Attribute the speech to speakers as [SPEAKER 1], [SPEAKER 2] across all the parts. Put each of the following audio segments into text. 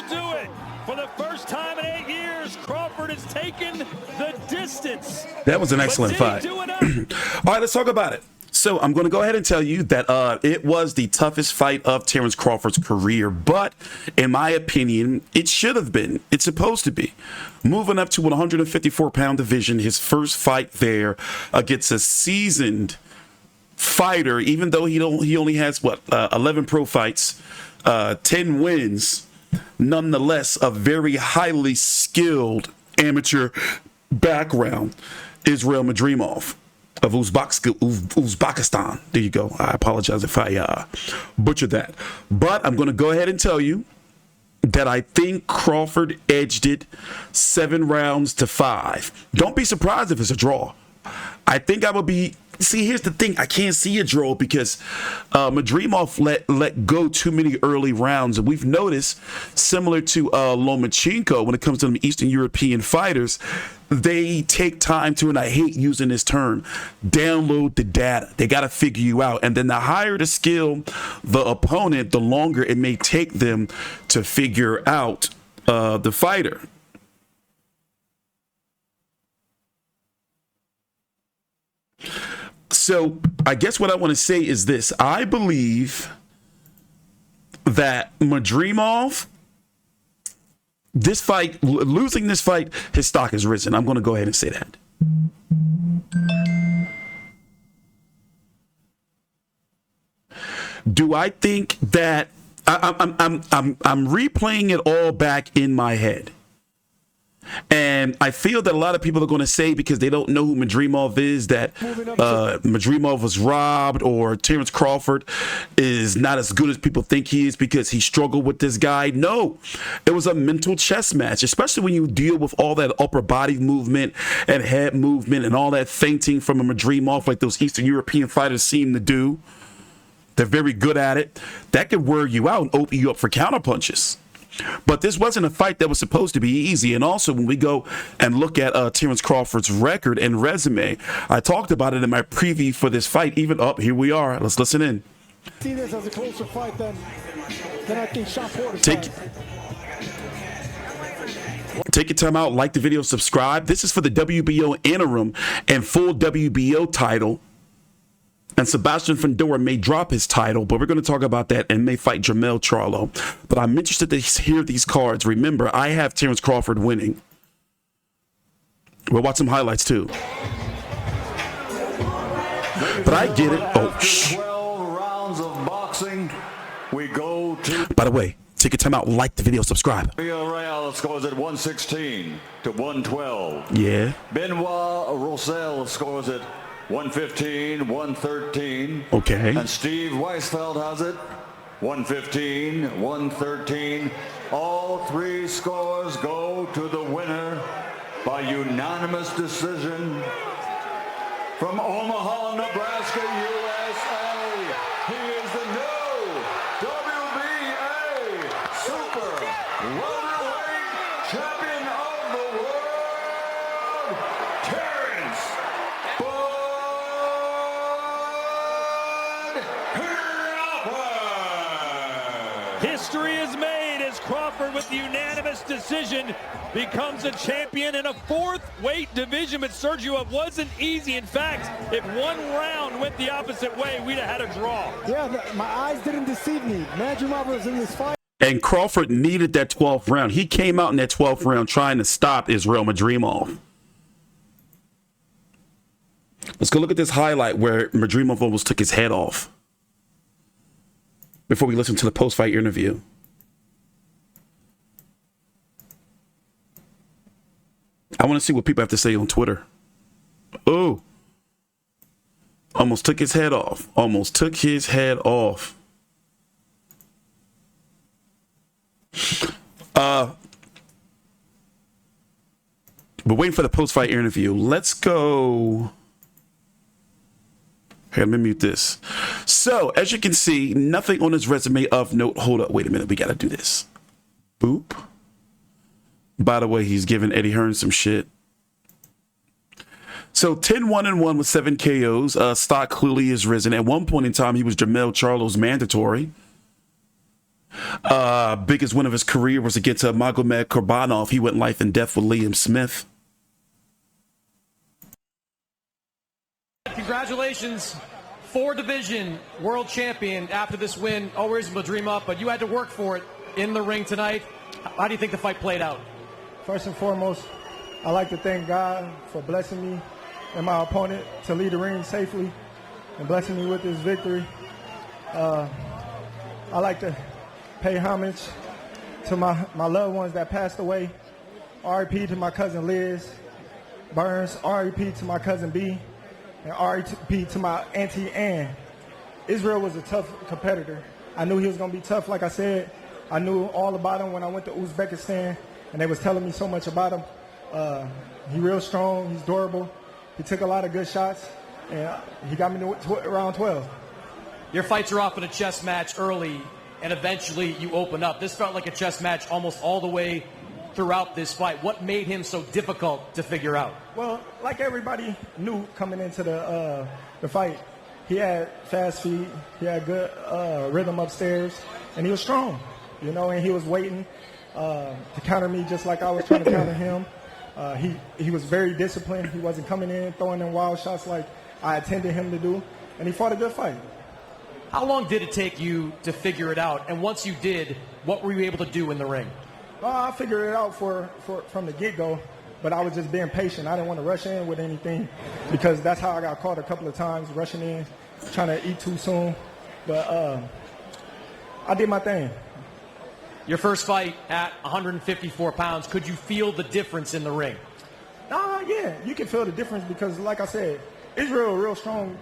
[SPEAKER 1] do it. For the first time in 8 years, Crawford has taken the distance.
[SPEAKER 2] That was an excellent fight. All right, let's talk about it. So I'm going to go ahead and tell you that it was the toughest fight of Terence Crawford's career, but in my opinion, it should have been. It's supposed to be. Moving up to 154-pound division, his first fight there against a seasoned fighter, even though he only has, 11 pro fights, 10 wins, nonetheless, a very highly skilled amateur background, Israil Madrimov of Uzbekistan. There you go. I apologize if I butchered that. But I'm going to go ahead and tell you that I think Crawford edged it 7 rounds to 5. Don't be surprised if it's a draw. I think I would be. See, here's the thing. I can't see a draw because Mardimov let go too many early rounds. And we've noticed, similar to Lomachenko, when it comes to the Eastern European fighters, they take time to, and I hate using this term, download the data. They got to figure you out. And then the higher the skill the opponent, the longer it may take them to figure out the fighter. So I guess what I want to say is this. I believe that Mardimov, this fight, losing this fight, his stock has risen. I'm going to go ahead and say that. Do I think that I'm replaying it all back in my head? And I feel that a lot of people are going to say, because they don't know who Mardimov is, that Mardimov was robbed, or Terence Crawford is not as good as people think he is because he struggled with this guy. No, it was a mental chess match, especially when you deal with all that upper body movement and head movement and all that feinting from a Mardimov like those Eastern European fighters seem to do. They're very good at it. That could wear you out and open you up for counterpunches. But this wasn't a fight that was supposed to be easy. And also, when we go and look at Terence Crawford's record and resume, I talked about it in my preview for this fight. Even up, here we are. Let's listen in.
[SPEAKER 3] See this as a closer fight than I think Sean Porter's
[SPEAKER 2] Take your time out, like the video, subscribe. This is for the WBO interim and full WBO title. And Sebastian Fundora may drop his title, but we're going to talk about that, and may fight Jermell Charlo. But I'm interested to hear these cards. Remember, I have Terence Crawford winning. We'll watch some highlights too. But I get it. Oh, shh.
[SPEAKER 4] 12 rounds of boxing. We go to.
[SPEAKER 2] By the way, take your time out, like the video, subscribe.
[SPEAKER 4] Israil scores at 116 to 112.
[SPEAKER 2] Yeah.
[SPEAKER 4] Benoit Rosell scores at 115, 113.
[SPEAKER 2] Okay.
[SPEAKER 4] And Steve Weisfeld has it. 115, 113. All 3 scores go to the winner by unanimous decision from Omaha, Nebraska, USA. He is the new WBA Super Welterweight Champion of the World, Terence
[SPEAKER 1] History is made as Crawford, with the unanimous decision, becomes a champion in a 4th weight division. But Sergio, it wasn't easy. In fact, if one round went the opposite way, we'd have had a draw.
[SPEAKER 3] Yeah, my eyes didn't deceive me. Madrimov was in this fight.
[SPEAKER 2] And Crawford needed that 12th round. He came out in that 12th round trying to stop Israil Madrimov. Let's go look at this highlight where Mardimov almost took his head off before we listen to the post-fight interview. I want to see what people have to say on Twitter. Oh, almost took his head off. Almost took his head off. We're waiting for the post-fight interview. Let's go. Here, let me mute this. So, as you can see, nothing on his resume of note. Hold up. Wait a minute. We got to do this. Boop. By the way, he's giving Eddie Hearn some shit. So 10-1-1 with 7 KOs. Stock clearly is risen. At one point in time, he was Jermell Charlo's mandatory. Biggest win of his career was against Magomed Kurbanov. He went life and death with Liam Smith.
[SPEAKER 5] Congratulations, 4-division world champion after this win. Always Madrimov, but you had to work for it in the ring tonight. How do you think the fight played out?
[SPEAKER 3] First and foremost, I like to thank God for blessing me and my opponent to lead the ring safely and blessing me with this victory. I like to pay homage to my loved ones that passed away. R.I.P. to my cousin Liz Burns, R.I.P. to my cousin B, and R.I.P. to my auntie Ann. Israil was a tough competitor. I knew he was going to be tough, like I said. I knew all about him when I went to Uzbekistan, and they was telling me so much about him. He's real strong, he's durable. He took a lot of good shots, and he got me to around 12.
[SPEAKER 5] Your fights are off in a chess match early, and eventually you open up. This felt like a chess match almost all the way throughout this fight. What made him so difficult to figure out?
[SPEAKER 3] Well, like everybody knew coming into the fight, he had fast feet, he had good rhythm upstairs, and he was strong, you know, and he was waiting to counter me just like I was trying to counter him. He was very disciplined. He wasn't coming in throwing in wild shots like I intended him to do, and he fought a good fight.
[SPEAKER 5] How long did it take you to figure it out? And once you did, what were you able to do in the ring?
[SPEAKER 3] I figured it out from the get-go, but I was just being patient. I didn't want to rush in with anything because that's how I got caught a couple of times, rushing in, trying to eat too soon. But I did my thing.
[SPEAKER 5] Your first fight at 154 pounds, could you feel the difference in the ring?
[SPEAKER 3] Yeah, you can feel the difference because, like I said, Israil a real strong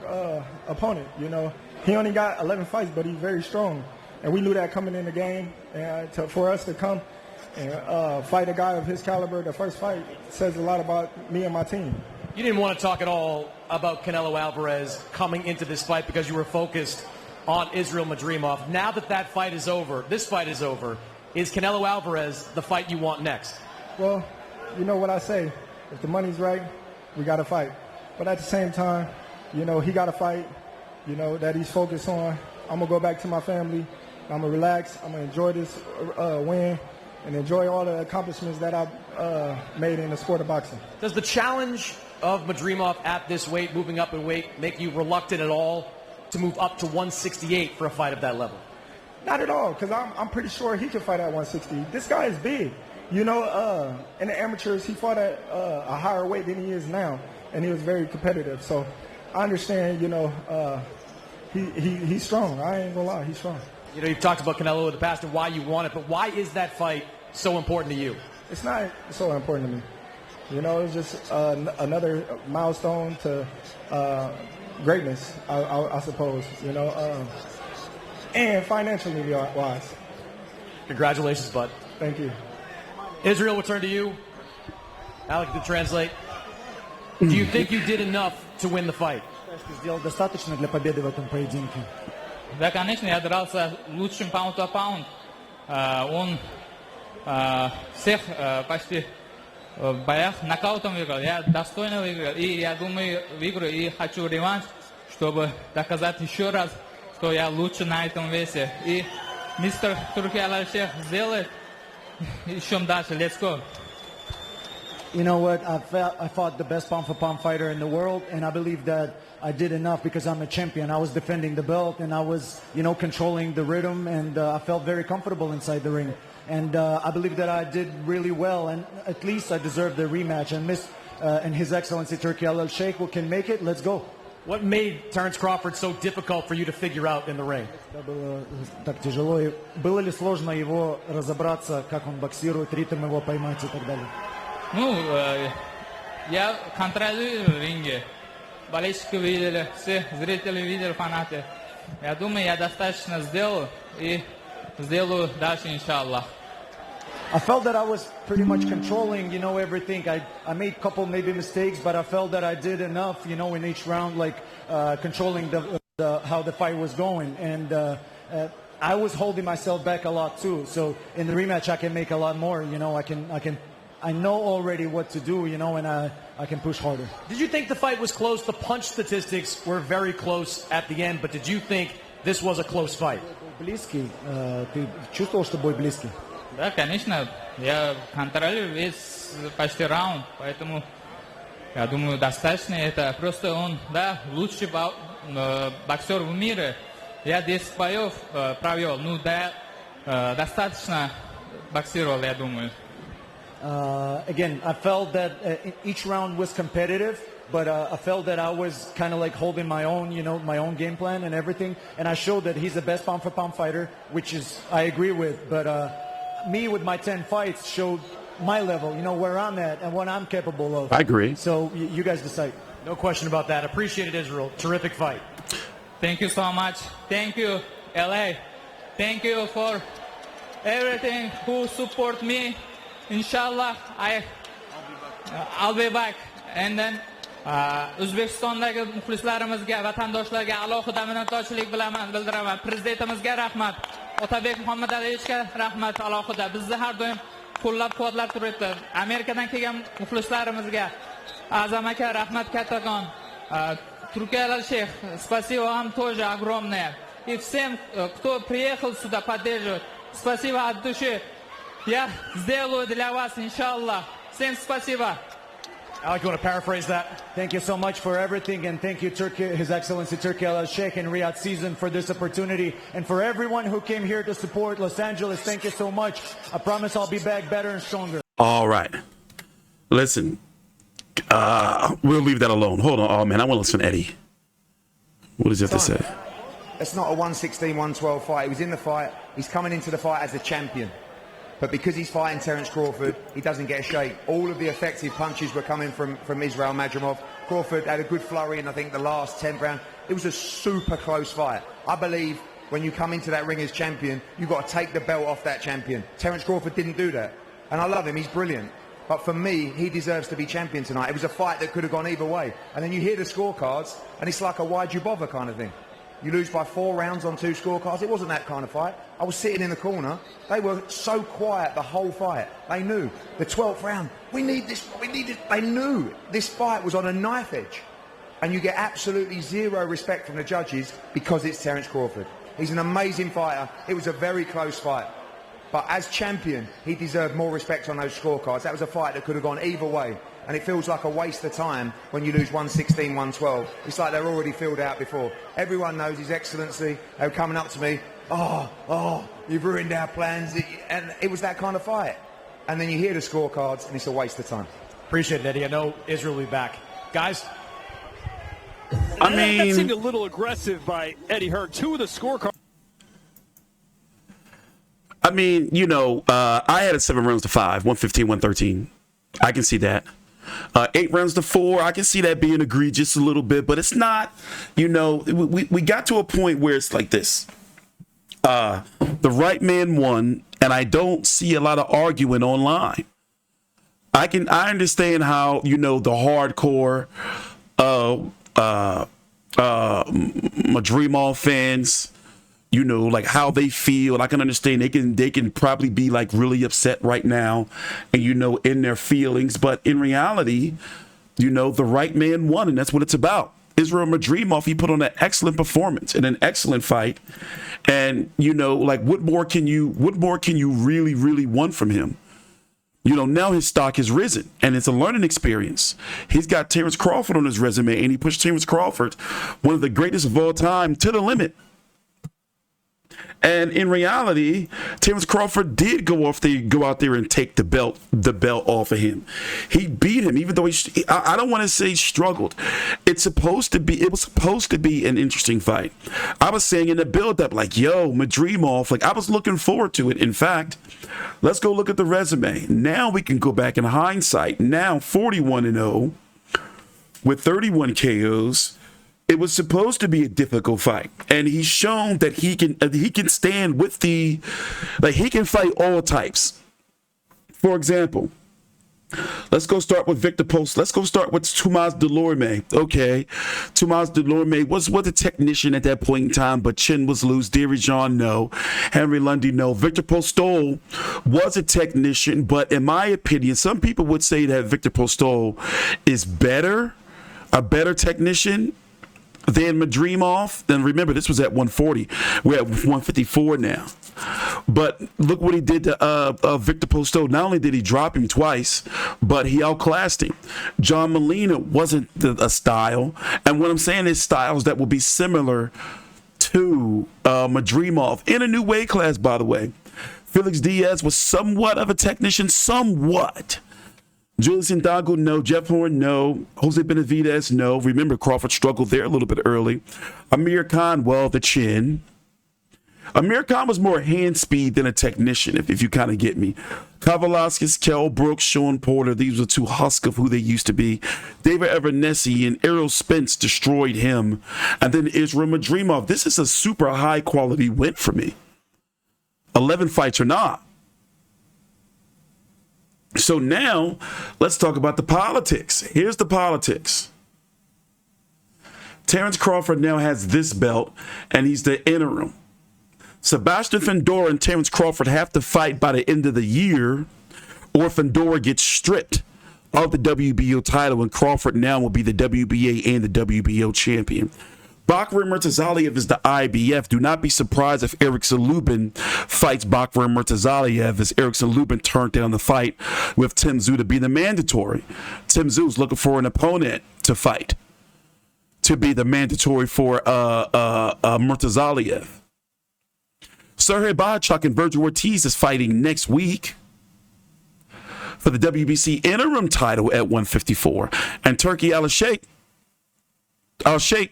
[SPEAKER 3] opponent, you know. He only got 11 fights, but he's very strong. And we knew that coming in the game. And for us to come and fight a guy of his caliber, the first fight, says a lot about me and my team.
[SPEAKER 5] You didn't want to talk at all about Canelo Alvarez coming into this fight because you were focused on Israil Madrimov. Now that that fight is over, this fight is over, is Canelo Alvarez the fight you want next?
[SPEAKER 3] Well, you know what I say. If the money's right, we got to fight. But at the same time, you know, he got to fight, you know, that he's focused on. I'm going to go back to my family. I'm going to relax. I'm going to enjoy this win and enjoy all the accomplishments that I've made in the sport of boxing.
[SPEAKER 5] Does the challenge of Madrimov at this weight, moving up in weight, make you reluctant at all to move up to 168 for a fight of that level?
[SPEAKER 3] Not at all, because I'm pretty sure he can fight at 160. This guy is big. You know, in the amateurs, he fought at a higher weight than he is now, and he was very competitive. So I understand, you know, he's strong. I ain't going to lie, he's strong.
[SPEAKER 5] You know, you've talked about Canelo in the past and why you want it, but why is that fight so important to you?
[SPEAKER 3] It's not so important to me. You know, it's just another milestone to greatness, I suppose, you know, and financially wise.
[SPEAKER 5] Congratulations, bud.
[SPEAKER 3] Thank you.
[SPEAKER 5] Israil, we'll turn to you. Alec, to translate. Do you think you did enough to win the fight?
[SPEAKER 3] Сделал достаточно для победы в этом поединке.
[SPEAKER 6] Да, конечно, я дрался лучшим паунд-то-паунд. Он всех почти в боях нокаутом выиграл. Я достойно выиграл. И я думаю, выиграю и хочу реванш, чтобы доказать еще раз, что я лучше на этом весе. И мистер Турки-Алашех сделает еще дальше. Let's go.
[SPEAKER 7] You know what? I fought the best pound-for-pound fighter in the world, and I believe that I did enough because I'm a champion. I was defending the belt, and I was, you know, controlling the rhythm, and I felt very comfortable inside the ring. And I believe that I did really well, and at least I deserve the rematch. And His Excellency Turki Al-Sheikh can make it. Let's go.
[SPEAKER 5] What made Terence Crawford so difficult for you to figure out in the ring?
[SPEAKER 7] Было так тяжело. Было ли сложно его разобраться, как он боксирует, ритм его поймать и так далее?
[SPEAKER 6] Ну, я контролирую ринги. Болельщики видели, все зрители видели, фанаты. Я думаю, я достаточно сделал и сделаю дальше, иншаллах.
[SPEAKER 7] I felt that I was pretty much controlling, you know, everything. I made a couple maybe mistakes, but I felt that I did enough, you know, in each round, like controlling how the fight was going. And I was holding myself back a lot too. So in the rematch, I can make a lot more. You know, I know already what to do, you know, and I can push harder.
[SPEAKER 5] Did you think the fight was close? The punch statistics were very close at the end, but did you think this was a close fight.
[SPEAKER 7] Близкий. Ты чувствовал, что бой близкий?
[SPEAKER 6] Да, конечно. Я контролирую весь почти раунд, поэтому я думаю, достаточно. Это просто он, да, лучший боксер в мире. Я 10 боев провел. Ну, да, достаточно боксировал, я думаю.
[SPEAKER 7] Again, I felt that each round was competitive, but I felt that I was kind of like holding my own, you know, my own game plan and everything. And I showed that he's the best pound-for-pound fighter, which is I agree with. But me with my 10 fights showed my level, you know, where I'm at and what I'm capable of.
[SPEAKER 2] I agree.
[SPEAKER 7] So you guys decide.
[SPEAKER 5] No question about that. Appreciate it, Israil. Terrific fight.
[SPEAKER 6] Thank you so much. Thank you, LA. Thank you for everything who support me. Inshallah, I'll be back. And then O'zbekistondagi muxlislarimizga, vatandoshlarga alohida minnatdorchilik bildiraman. Prezidentimizga rahmat. Otabek Muhammadayevichga rahmat alohida. Bizni har doim qo'llab-quvvatlab turibdi. Amerikadan kelgan muxlislarimizga Azam aka rahmat kattakon. Turkiya Sheikh, спасибо вам тоже огромное. И всем, кто приехал сюда поддерживать, спасибо от души. Я сделаю для вас, иншаллах. Всем спасибо.
[SPEAKER 5] Alec, you want to paraphrase that?
[SPEAKER 7] Thank you so much for everything, and thank you, His Excellency Turki Al-Sheikh and Riyadh Season for this opportunity. And for everyone who came here to support Los Angeles, thank you so much. I promise I'll be back better and stronger.
[SPEAKER 2] All right. Listen, we'll leave that alone. Hold on. Oh, man, I want to listen to Eddie. What does he have to say?
[SPEAKER 8] It's not a 116, 112 fight. He was in the fight. He's coming into the fight as a champion. But because he's fighting Terence Crawford, he doesn't get a shake. All of the effective punches were coming from Israil Madrimov. Crawford had a good flurry in, I think, the last 10th round. It was a super close fight. I believe when you come into that ring as champion, you've got to take the belt off that champion. Terence Crawford didn't do that. And I love him. He's brilliant. But for me, he deserves to be champion tonight. It was a fight that could have gone either way. And then you hear the scorecards, and it's like a why'd you bother kind of thing. You lose by 4 rounds on 2 scorecards. It wasn't that kind of fight. I was sitting in the corner. They were so quiet the whole fight. They knew. The 12th round, we need this, we need it. They knew this fight was on a knife edge. And you get absolutely zero respect from the judges because it's Terence Crawford. He's an amazing fighter. It was a very close fight. But as champion, he deserved more respect on those scorecards. That was a fight that could have gone either way. And it feels like a waste of time when you lose 116, 112. It's like they're already filled out before. Everyone knows His Excellency. They were coming up to me, oh, you've ruined our plans. And it was that kind of fight. And then you hear the scorecards, and it's a waste of time.
[SPEAKER 5] Appreciate it, Eddie. I know Israil will be back. Guys?
[SPEAKER 2] I mean,
[SPEAKER 1] that seemed a little aggressive by Eddie Hearn. 2 of the scorecards.
[SPEAKER 2] I mean, you know, I had it 7 rounds to 5, 115, 113. I can see that. 8 rounds to 4, I can see that being egregious a little bit, but it's not, you know, we got to a point where it's like this. The right man won, and I don't see a lot of arguing online. I understand how, you know, the hardcore Madrimov fans, you know, like how they feel. I can understand they can probably be like really upset right now and, you know, in their feelings. But in reality, you know, the right man won, and that's what it's about. Israil Madrimov, he put on an excellent performance and an excellent fight. And, you know, like what more can you really want from him? You know, now his stock has risen, and it's a learning experience. He's got Terence Crawford on his resume, and he pushed Terence Crawford, one of the greatest of all time, to the limit. And in reality, Terence Crawford did go out there and take the belt off of him. He beat him, even though I don't want to say struggled. It was supposed to be an interesting fight. I was saying in the build-up, like, yo, Madrimov, like I was looking forward to it. In fact, let's go look at the resume. Now we can go back in hindsight. Now 41-0 with 31 KOs. It was supposed to be a difficult fight, and he's shown that he can stand with he can fight all types. For example, let's go start with Victor Post. Let's go start with Tomas Delorme. Okay, Tomas Delorme was a technician at that point in time, but chin was loose. Dirijon, no. Henry Lundy, no. Victor Postol was a technician, but in my opinion, some people would say that Victor Postol is a better technician. Then Madrimov. Then remember, this was at 140. We're at 154 now. But look what he did to Victor Postol. Not only did he drop him twice, but he outclassed him. John Molina wasn't a style. And what I'm saying is styles that will be similar to Madrimov in a new weight class, by the way. Felix Diaz was somewhat of a technician, somewhat. Julius Indongo, no. Jeff Horn, no. Jose Benavidez, no. Remember, Crawford struggled there a little bit early. Amir Khan, well, the chin. Amir Khan was more hand speed than a technician, if you kind of get me. Kavalauskas, Kell Brooks, Sean Porter, these were two husks of who they used to be. David Evernesi and Errol Spence destroyed him. And then Israil Madrimov. This is a super high quality win for me. 11 fights or not. So now, let's talk about the politics. Here's the politics. Terence Crawford now has this belt, and he's the interim. Sebastian Fundora and Terence Crawford have to fight by the end of the year, or Fundora gets stripped of the WBO title, and Crawford now will be the WBA and the WBO champion. Bakare Murtazaliev is the IBF. Do not be surprised if Erickson Lubin fights Bakare Murtazaliev, as Erickson Lubin turned down the fight with Tim Tszyu to be the mandatory. Tim Tszyu looking for an opponent to fight, to be the mandatory for Murtazaliev. Sergey Bohachuk and Virgil Ortiz is fighting next week for the WBC interim title at 154. And Turki Al-Sheikh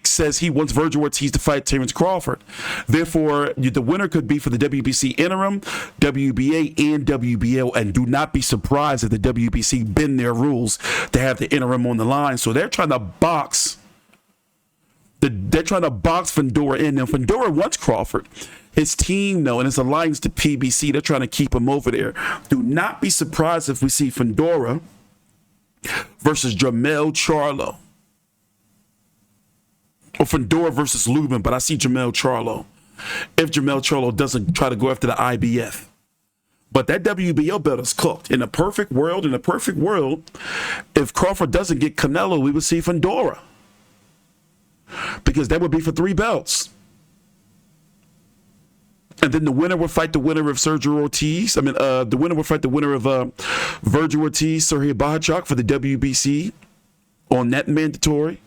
[SPEAKER 2] says he wants Virgil Ortiz to fight Terence Crawford. Therefore, the winner could be for the WBC interim, WBA, and WBO. And do not be surprised if the WBC bend their rules to have the interim on the line. So they're trying to box. They're trying to box Fundora in. Now, Fundora wants Crawford. His team, though, and his alliance to PBC, they're trying to keep him over there. Do not be surprised if we see Fundora versus Jermell Charlo. Or Fundora versus Lubin, but I see Jermell Charlo. If Jermell Charlo doesn't try to go after the IBF. But that WBO belt is cooked. In a perfect world, if Crawford doesn't get Canelo, we would see Fundora. Because that would be for 3 belts. And then the winner will fight the winner of Sergio Ortiz. The winner will fight the winner of Virgil Ortiz, Sergey Bohachuk for the WBC on that mandatory.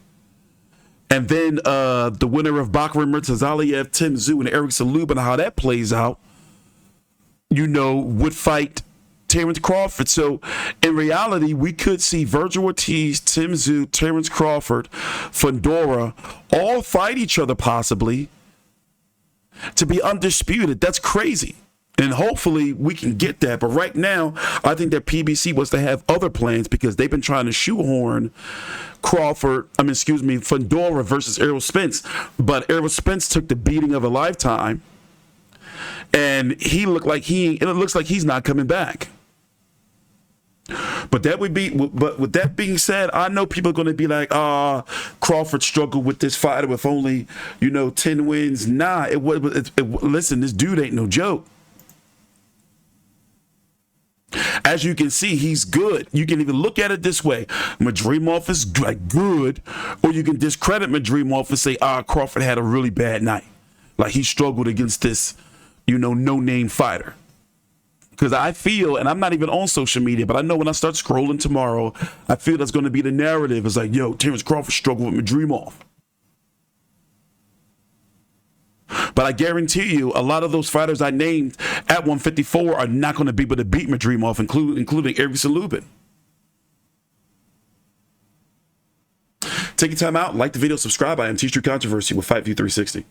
[SPEAKER 2] And then the winner of Bakare Murtazaliev, Tim Tszyu, and Erickson Lubin, how that plays out, would fight Terence Crawford. So in reality, we could see Virgil Ortiz, Tim Tszyu, Terence Crawford, Fundora all fight each other possibly to be undisputed. That's crazy. And hopefully we can get that. But right now, I think that PBC was to have other plans because they've been trying to shoehorn Fundora versus Errol Spence. But Errol Spence took the beating of a lifetime. And it looks like he's not coming back. But with that being said, I know people are going to be like, Crawford struggled with this fighter with only, 10 wins. Nah, listen, this dude ain't no joke. As you can see, he's good. You can even look at it this way. Madrimov is good, or you can discredit Madrimov and say, Crawford had a really bad night. Like he struggled against this, no-name fighter. Because I feel, and I'm not even on social media, but I know when I start scrolling tomorrow, I feel that's going to be the narrative. It's like, Terence Crawford struggled with Madrimov. But I guarantee you, a lot of those fighters I named at 154 are not going to be able to beat Madrimov, including Erickson Lubin. Take your time out, like the video, subscribe. I am TstreeT Controversy with Fight View 360.